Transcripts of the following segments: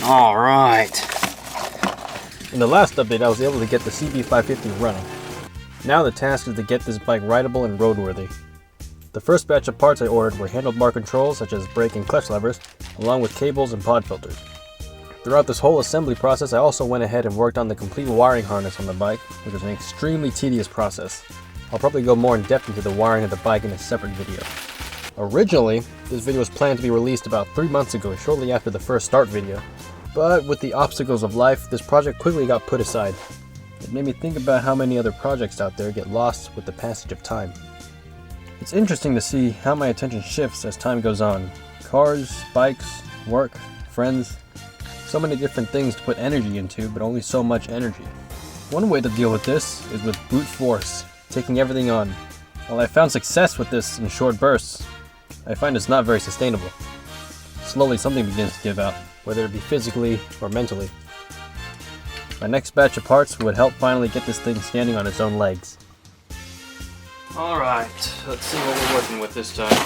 All right. In the last update, I was able to get the CB550 running. Now the task is to get this bike rideable and roadworthy. The first batch of parts I ordered were handlebar controls such as brake and clutch levers, along with cables and pod filters. Throughout this whole assembly process, I also went ahead and worked on the complete wiring harness on the bike, which was an extremely tedious process. I'll probably go more in depth into the wiring of the bike in a separate video. Originally, this video was planned to be released about 3 months ago, shortly after the first start video. But with the obstacles of life, this project quickly got put aside. It made me think about how many other projects out there get lost with the passage of time. It's interesting to see how my attention shifts as time goes on. Cars, bikes, work, friends. So many different things to put energy into, but only so much energy. One way to deal with this is with brute force, taking everything on. While I found success with this in short bursts, I find it's not very sustainable. Slowly something begins to give out, whether it be physically or mentally. My next batch of parts would help finally get this thing standing on its own legs. Alright, let's see what we're working with this time.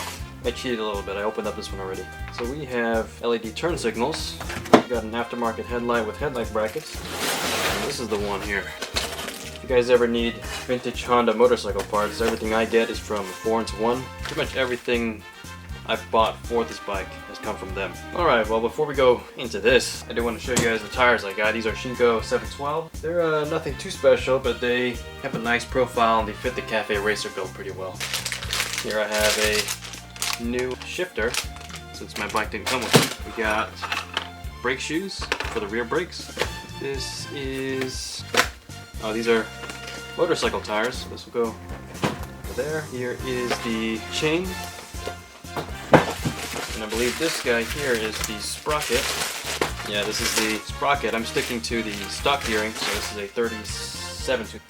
I cheated a little bit, I opened up this one already. So we have LED turn signals. We've got an aftermarket headlight with headlight brackets. And this is the one here. If you guys ever need vintage Honda motorcycle parts, everything I get is from 4-in-1. Pretty much everything I've bought for this bike has come from them. Alright, well before we go into this, I do want to show you guys the tires I got. These are Shinko 712. They're nothing too special, but they have a nice profile and they fit the Cafe Racer build pretty well. Here I have a new shifter, since my bike didn't come with it. We got brake shoes for the rear brakes. This is, these are motorcycle tires, so this will go over there. Here is the chain, and I believe this guy here is the sprocket. Yeah, this is the sprocket. I'm sticking to the stock gearing, so this is a 37 tooth.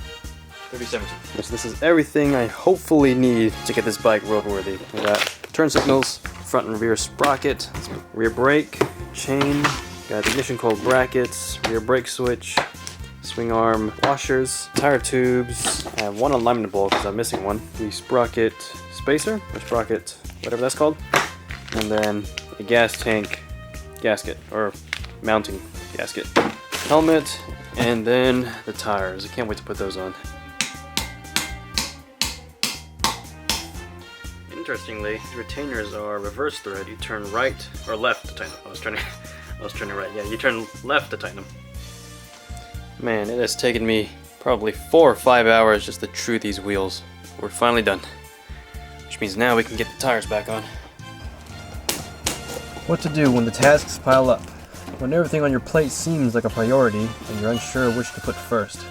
So this is everything I hopefully need to get this bike roadworthy. We got turn signals, front and rear sprocket, rear brake, chain, got ignition coil brackets, rear brake switch, swing arm washers, tire tubes. I have one alignment bolt because I'm missing one. The sprocket spacer, or sprocket, whatever that's called. And then a gas tank gasket, or mounting gasket. Helmet, and then the tires. I can't wait to put those on. Interestingly, these retainers are reverse thread. You turn right or left to tighten them. I was turning right. Yeah, you turn left to tighten them. Man, it has taken me probably 4 or 5 hours just to true these wheels. We're finally done, which means now we can get the tires back on. What to do when the tasks pile up? When everything on your plate seems like a priority and you're unsure which to put first.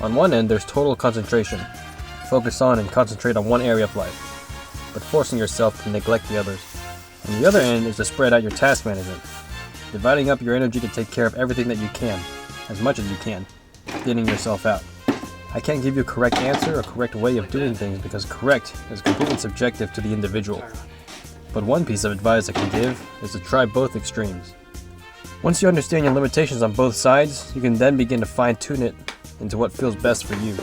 On one end, there's total concentration. Focus on and concentrate on one area of life, but forcing yourself to neglect the others. On the other end is to spread out your task management, dividing up your energy to take care of everything that you can, as much as you can, thinning yourself out. I can't give you a correct answer or correct way of doing things because correct is completely subjective to the individual. But one piece of advice I can give is to try both extremes. Once you understand your limitations on both sides, you can then begin to fine-tune it into what feels best for you.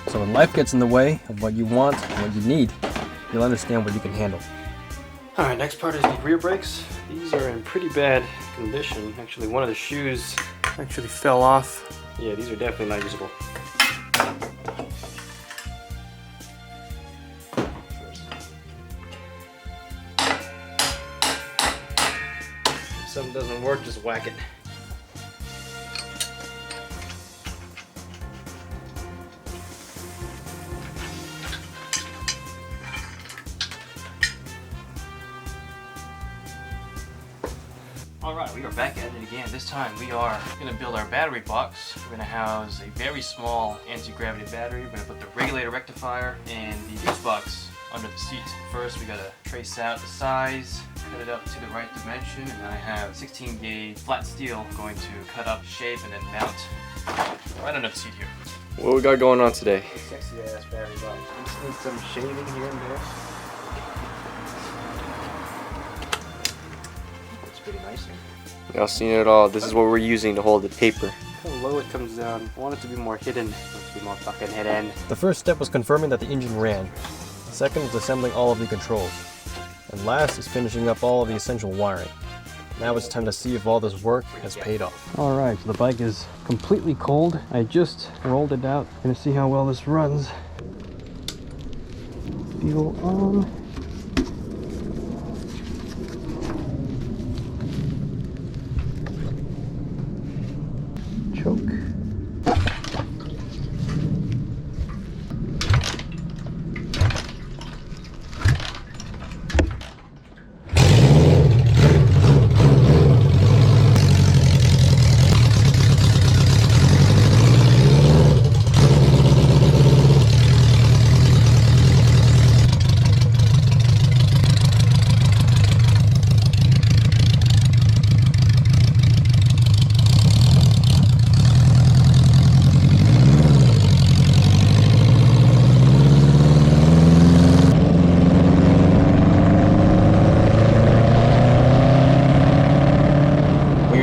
So when life gets in the way of what you want and what you need, you'll understand what you can handle. Alright, next part is the rear brakes. These are in pretty bad condition. Actually, one of the shoes actually fell off. Yeah, these are definitely not usable. If something doesn't work, just whack it. Alright, we are back at it again. This time we are going to build our battery box. We're going to house a very small anti-gravity battery. We're going to put the regulator rectifier and the fuse box under the seat. First we got to trace out the size, cut it up to the right dimension, and then I have 16 gauge flat steel going to cut up, shape, and then mount right under the seat here. What we got going on today? Sexy ass battery box. We just need some shaving here and there. Pretty nice. Y'all seen it all. This is what we're using to hold the paper. Look how low it comes down. I want it to be more hidden. I want it to be more fucking hidden. The first step was confirming that the engine ran. The second was assembling all of the controls. And last is finishing up all of the essential wiring. Now it's time to see if all this work has paid off. All right, so the bike is completely cold. I just rolled it out. Gonna see how well this runs. Fuel on. Choke.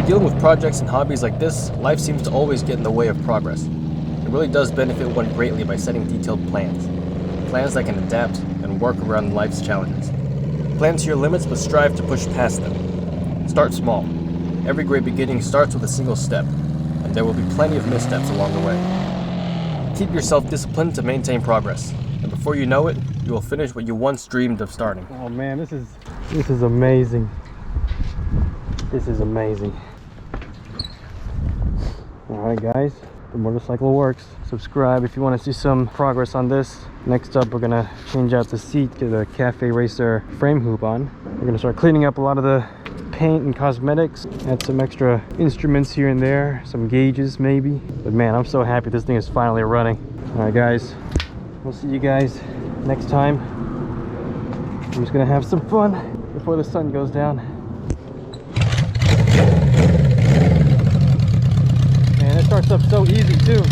Dealing with projects and hobbies like this, life seems to always get in the way of progress. It really does benefit one greatly by setting detailed plans. Plans that can adapt and work around life's challenges. Plan to your limits, but strive to push past them. Start small. Every great beginning starts with a single step, and there will be plenty of missteps along the way. Keep yourself disciplined to maintain progress, and before you know it, you will finish what you once dreamed of starting. Oh man, this is amazing. This is amazing. Alright guys, the motorcycle works. Subscribe if you want to see some progress on this. Next up, we're going to change out the seat, get the Cafe Racer frame hoop on. We're going to start cleaning up a lot of the paint and cosmetics. Add some extra instruments here and there, some gauges maybe. But man, I'm so happy this thing is finally running. Alright guys, we'll see you guys next time. I'm just going to have some fun before the sun goes down. Starts up so easy too.